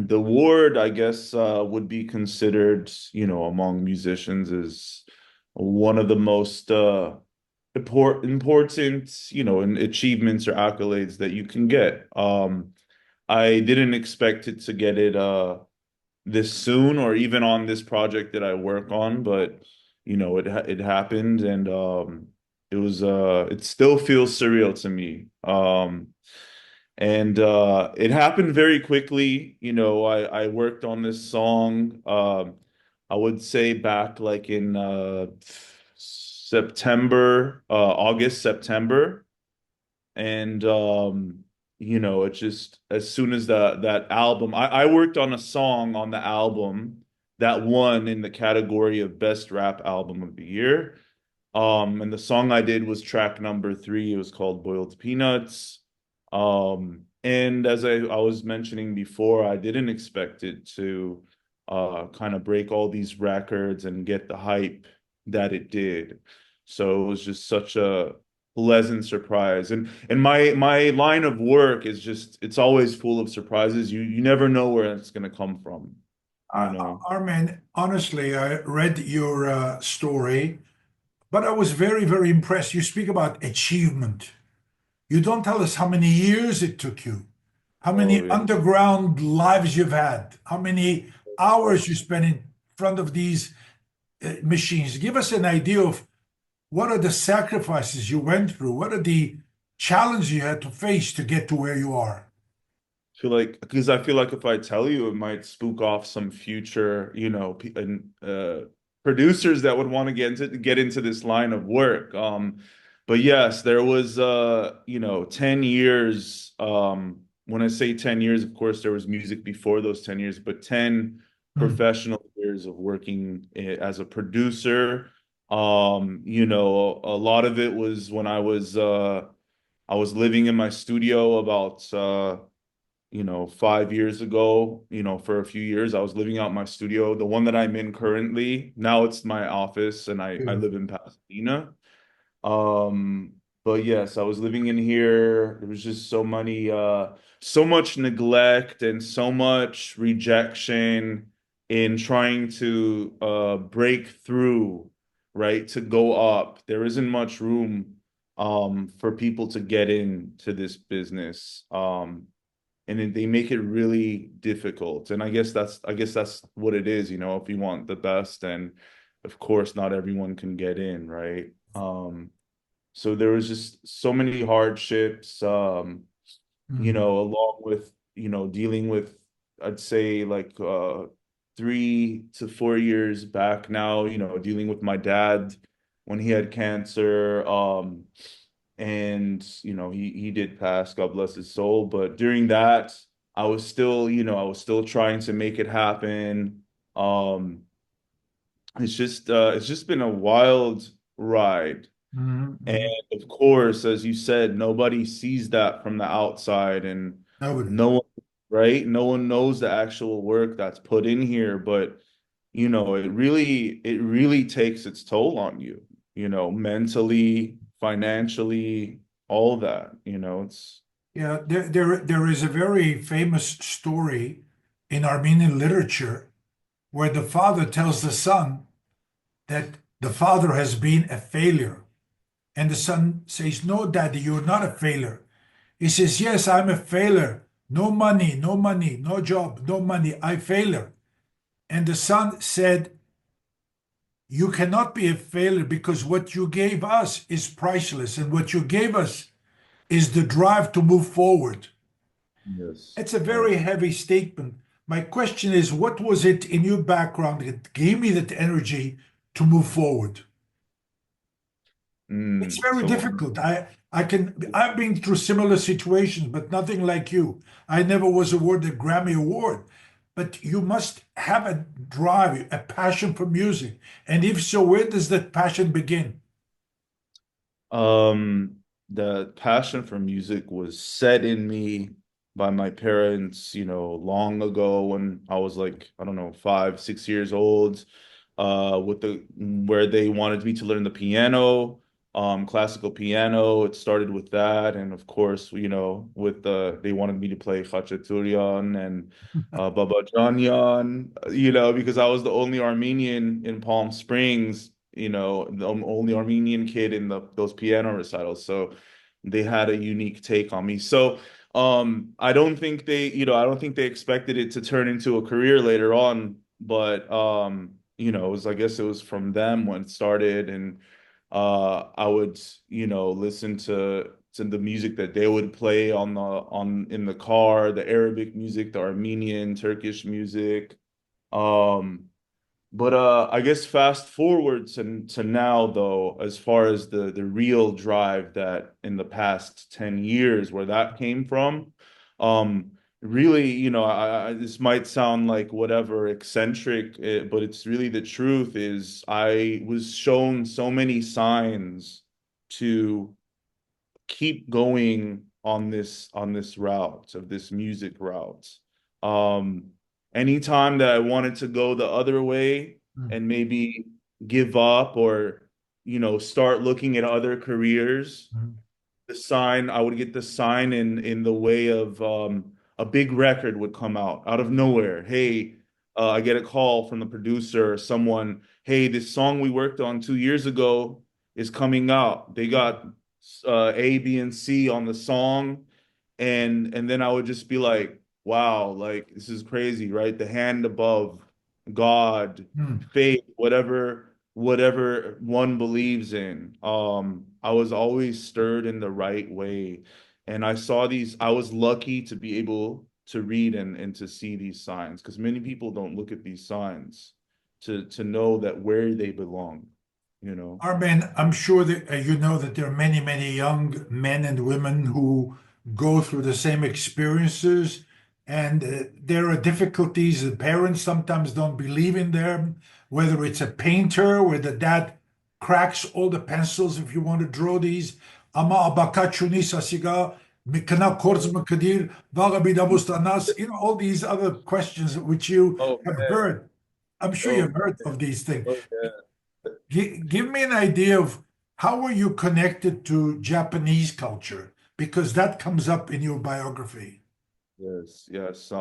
The award, I guess, would be considered, among musicians is one of the most important, achievements or accolades that you can get. I didn't expect it to get it this soon or even on this project that I work on, but it happened and it still feels surreal to me. And it happened very quickly. I worked on this song, I would say back like in August, September. And it just as soon as that album, I worked on a song on the album that won in the category of Best Rap Album of the Year. And the song I did was track number 3. It was called Boiled Peanuts. And as I was mentioning before, I didn't expect it to kind of break all these records and get the hype that it did. So it was just such a pleasant surprise. And my line of work is just it's always full of surprises. You never know where it's gonna come from, you know. Armen, honestly, I read your story, but I was very, very impressed. You speak about achievement. You don't tell us how many years it took you, how many Oh yeah. underground lives you've had, how many hours you spent in front of these machines. Give us an idea of what are the sacrifices you went through? What are the challenges you had to face to get to where you are? I feel like if I tell you, it might spook off some future, and producers that would want to get into this line of work. But yes, there was 10 years. When I say 10 years, of course, there was music before those 10 years, but 10 Hmm. professional years of working as a producer. A lot of it was when I was living in my studio about 5 years ago, for a few years. I was living out my studio, the one that I'm in currently. Now it's my office and I live in Pasadena. Um, but yes, I was living in here. There was just so much neglect and so much rejection in trying to break through, right? To go up. There isn't much room for people to get into this business. They make it really difficult. And I guess that's what it is, if you want the best, and of course not everyone can get in, right? So there was just so many hardships, Hmm. along with, dealing with, I'd say like 3 to 4 years back now, dealing with my dad when he had cancer. And he did pass, God bless his soul. But during that, I was still trying to make it happen. Um, it's just been a wild ride. And Hmm. of course, as you said, nobody sees that from the outside, and Nobody. no one, right? No one knows the actual work that's put in here, but it really takes its toll on you, mentally, financially, all that, it's Yeah, there is a very famous story in Armenian literature where the father tells the son that the father has been a failure. And the son says, "No, daddy, you're not a failure." He says, "Yes, I'm a failure. No money, no money, no job, no money. I failure." And the son said, "You cannot be a failure because what you gave us is priceless. And what you gave us is the drive to move forward." Yes. It's a very heavy statement. My question is, what was it in your background that gave me that energy to move forward? It's very So difficult. I've been through similar situations, but nothing like you. I never was awarded a Grammy Award. But you must have a drive, a passion for music. And if so, where does that passion begin? the passion for music was set in me by my parents, long ago when I was like, I don't know, 5, 6 years old, with where they wanted me to learn the piano. classical piano. It started with that, and of course, with they wanted me to play Khachaturian and Babajanyan, because I was the only Armenian in Palm Springs, the only Armenian kid in those piano recitals. So they had a unique take on me. So I don't think they expected it to turn into a career later on, but I guess it was from them when it started, and I would, listen to the music that they would play on in the car, the Arabic music, the Armenian, Turkish music. Um, but I guess fast forward to now though, as far as the real drive that in the past 10 years where that came from, um, really, this might sound like whatever eccentric, but it's really the truth is I was shown so many signs to keep going on this route of this music route. Um, Anytime that I wanted to go the other way Mm, and maybe give up or start looking at other careers, mm, I would get the sign in the way of a big record would come out of nowhere. Hey, I get a call from the producer or someone, hey, this song we worked on 2 years ago is coming out. They got A, B, and C on the song, and then I would just be like, wow, like this is crazy, right? The hand above, God, mm. faith, whatever one believes in. I was always stirred in the right way. And I was lucky to be able to read and to see these signs because many people don't look at these signs to know that where they belong, you know. Armen, I'm sure that you know that there are many, many young men and women who go through the same experiences, and there are difficulties. The parents sometimes don't believe in them, whether it's a painter where the dad cracks all the pencils if you want to draw these. Ama abakachuni sasiga mikna korzma kadir vaga bidabustanas. All these other questions which you Oh have man. heard. I'm sure Oh you've man. heard of these things. Oh yeah. Give me an idea of how were you connected to Japanese culture? Because that comes up in your biography. Yes, yes.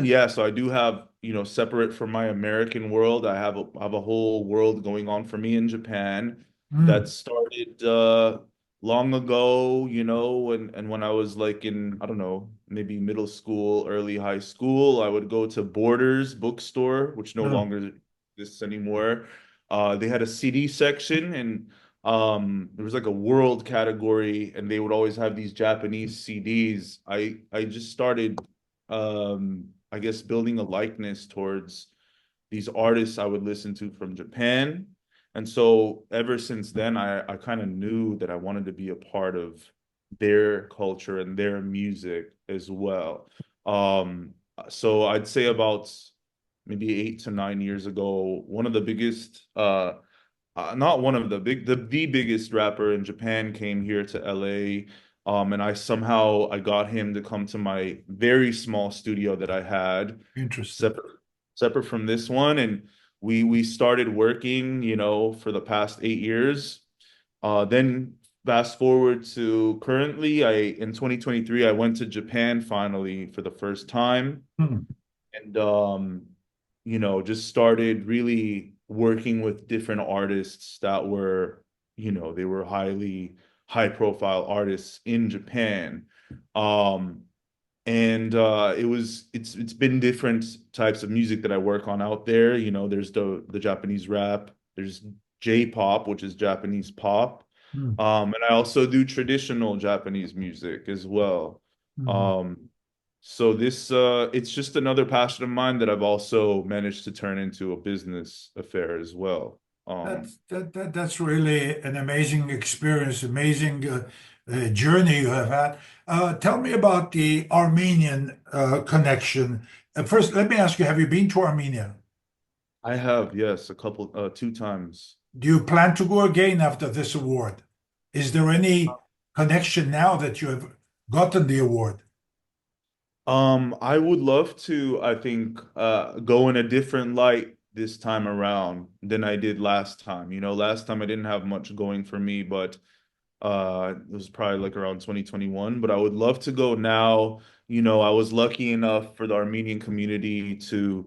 Yeah, so I do have, separate from my American world, I have a whole world going on for me in Japan that Mm, started long ago, and when I was like in, I don't know, maybe middle school, early high school, I would go to Borders bookstore, which no mm, longer exists anymore. They had a CD section and there was like a world category and they would always have these Japanese CDs. I just started I guess building a likeness towards these artists I would listen to from Japan. And so ever since then, I kind of knew that I wanted to be a part of their culture and their music as well. Um, so I'd say about maybe 8 to 9 years ago, one of the biggest, not one of the biggest rapper in Japan came here to LA. And I got him to come to my very small studio that I had interesting. separate separate from this one. And we started working, for the past 8 years. Then fast forward to currently, in 2023, I went to Japan finally for the first time Hmm. and just started really working with different artists that were, they were high profile artists in Japan. Um and it's been different types of music that I work on out there. There's the Japanese rap, there's J-pop, which is Japanese pop. Hmm. And I also do traditional Japanese music as well. Hmm. Um, so this it's just another passion of mine that I've also managed to turn into a business affair as well. That's really an amazing experience, amazing journey you have had. Tell me about the Armenian connection. First, let me ask you, have you been to Armenia? I have, yes, 2 times. Do you plan to go again after this award? Is there any connection now that you have gotten the award? I would love to, I think, go in a different light this time around than I did last time. You know, last time I didn't have much going for me, but it was probably like around 2021, but I would love to go now. You know, I was lucky enough for the Armenian community to,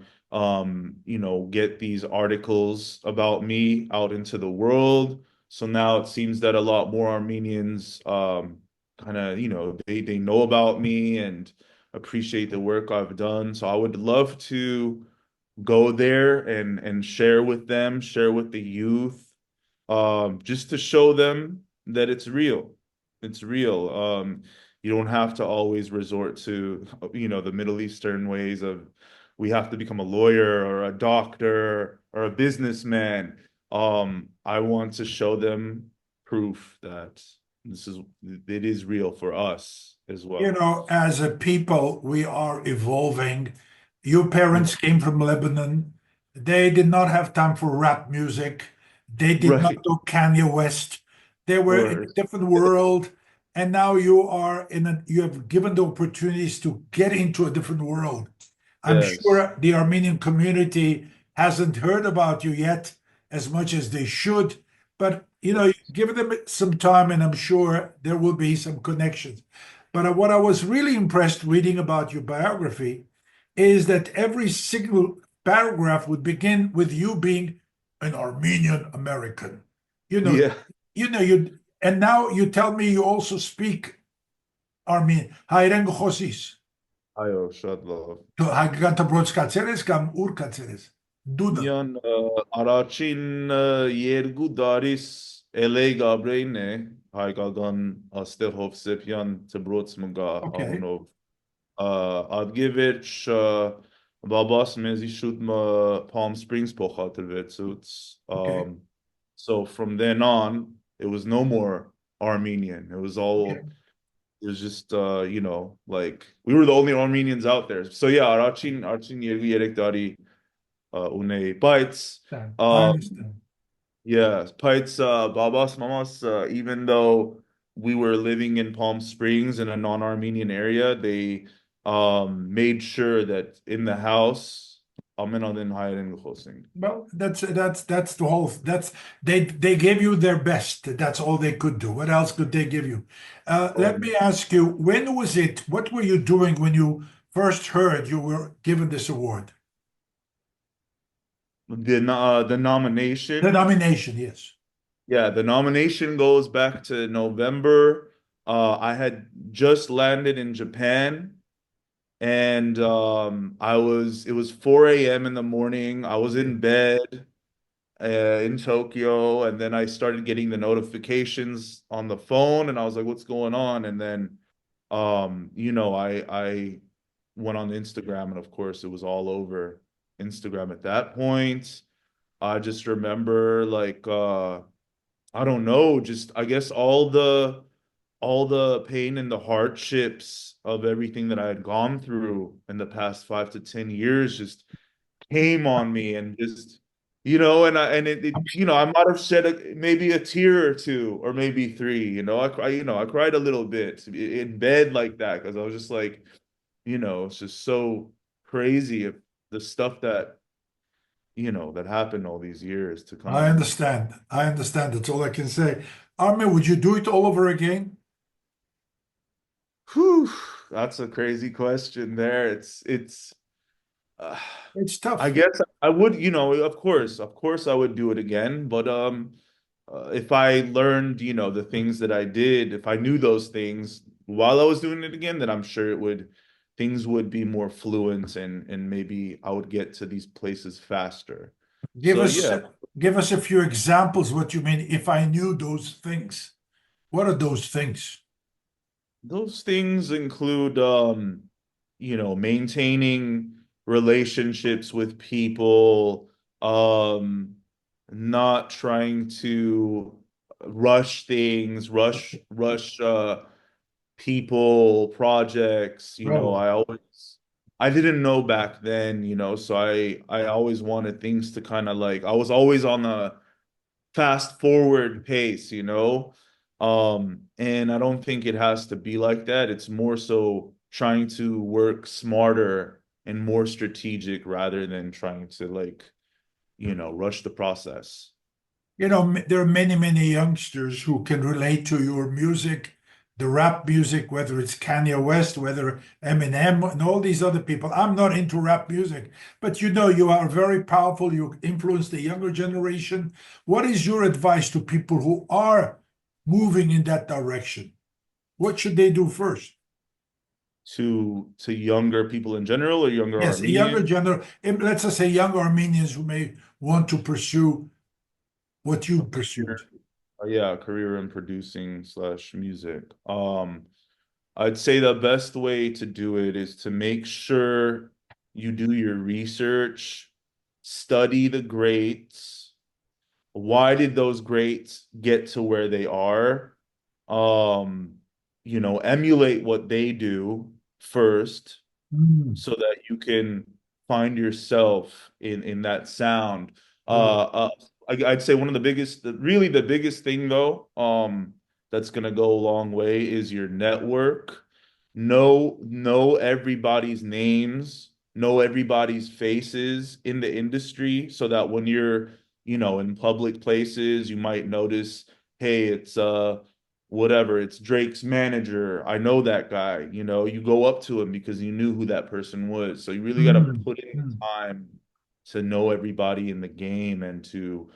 get these articles about me out into the world. So now it seems that a lot more Armenians, kind of, they know about me and appreciate the work I've done. So I would love to go there and share with them, share with the youth, just to show them that it's real. It's real. You don't have to always resort to, the Middle Eastern ways of we have to become a lawyer or a doctor or a businessman. I want to show them proof that it is real for us as You well. know, as a people, we are evolving. Your Yeah. parents came from Lebanon. They did not have time for rap music. They did not Right. know Kanye West. They were in a Or different world. And now you are you have given the opportunities to get into a different world. I'm yes. sure the Armenian community hasn't heard about you yet as much as they should, but give them some time, and I'm sure there will be some connections. But what I was really impressed reading about your biography is that every single paragraph would begin with you being an Armenian American. You know, Yeah. and now you tell me you also speak Armenian. Հայերեն խոսիս։ Այո, շատ լավ։ Դու հայկական դպրոց կացել ես կամ ուր կացել ես։ Դուդը։ Միան առաջին երկու դարիս LA Գաբրեին է հայկական Աստեղ Հովսեփյան դպրոց մգա Okay, անունով ադգեվերջ բաբաս մեզի շուտ Palm Springs փոխադրվեցուց okay, so from then on it was no more Armenian okay. it was just like we were the only Armenians out there so yeah առաջին երկու երեք տարի ունեի բայց I um understand. yeah, Pites, Babas, Mamas, even though we were living in Palm Springs in a non-Armenian area, they made sure that in the house, Armen adın hayırın olsun. Well, that's the whole they gave you their best. That's all they could do. What else could they give you? Let Um, me ask you, when was it? What were you doing when you first heard you were given this award? the The nomination, nomination, yes. yeah, the nomination goes back to November. I had just landed in Japan. And it was 4 a.m. in the morning. I was in bed in Tokyo, and then I started getting the notifications on the phone, and I was like, "What's going on?" And then, I went on Instagram, and of course, it was all over Instagram at that point. I just remember like I don't know, just I guess all the pain and the hardships of everything that I had gone through in the past 5 to 10 years just came on me and just I might have shed maybe a tear or two or maybe three. I cried a little bit in bed like that because I was just like, it's just so crazy if the stuff that that happened all these years to come I on me. understand. I understand. That's all I can say. Armin, would you do it all over again? Whew, that's a crazy question there. It's Uh, It's I tough. guess I would, of course I would do it again. But if I learned, the things that I did, if I knew those things while I was doing it again, then I'm sure things would be more fluent and maybe I would get to these places faster. Give So us yeah, give us a few examples what you mean if I knew those things. What are those things? those things include maintaining relationships with people, not trying to rush things, rush people, projects, Bravo. I didn't know back then, so I always wanted things to kind of like I was always on the fast forward pace. And I don't think it has to be like that. It's more so trying to work smarter and more strategic rather than trying to like rush the process. There are many, many youngsters who can relate to your music, the rap music, whether it's Kanye West, whether Eminem, and all these other people. I'm not into rap music, but you are very powerful. You influence the younger generation. What is your advice to people who are moving in that direction? What should they do first? To younger people in general or younger Yes, a younger Armenians? generation, let's just say young Armenians who may want to pursue what you A pursued. career, yeah, a career in producing slash music. I'd say the best way to do it is to make sure you do your research, study the greats. Why did those greats get to where they are? Um, emulate what they do first Mm, so that you can find yourself in that sound. good. I'd say one of the biggest, really the biggest thing though, that's gonna go a long way is your network. Know everybody's names, know everybody's faces in the industry, so that when you're, in public places, you might notice, hey, it's whatever, it's Drake's manager. I know that guy. You go up to him because you knew who that person was. So you really got to Mm, put in mm. the time to know everybody in the game and to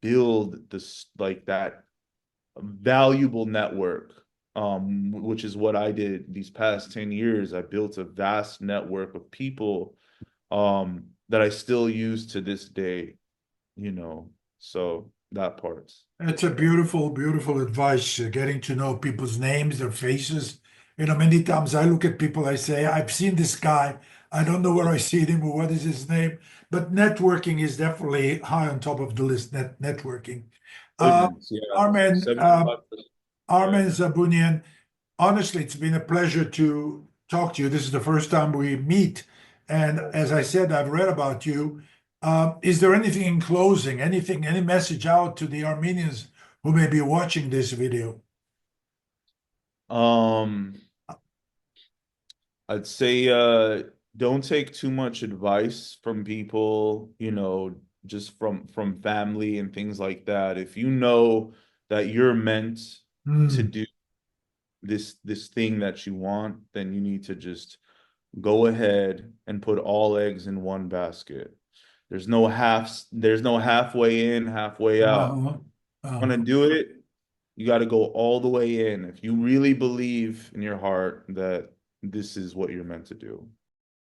build this like that valuable network. Which is what I did these past 10 years. I built a vast network of people that I still use to this day, you know. So that part's That's a beautiful, beautiful advice, getting to know people's names, their faces. Many times I look at people, I say, I've seen this guy. I don't know where I see him or what is his name. But networking is definitely high on top of the list, networking. Uh, appointments. Yeah, Armen, 75%. Yeah. Armen Zabounian, honestly, it's been a pleasure to talk to you. This is the first time we meet. And as I said, I've read about you. Is there anything in closing, any message out to the Armenians who may be watching this video? Um, I'd say don't take too much advice from people, just from family and things like that. If you know that you're meant to Hmm. do this thing that you want, then you need to just go ahead and put all eggs in one basket. There's no halfway in, halfway out. Uh-huh. Want to Uh-huh. do it, you got to go all the way in if you really believe in your heart that this is what you're meant to do.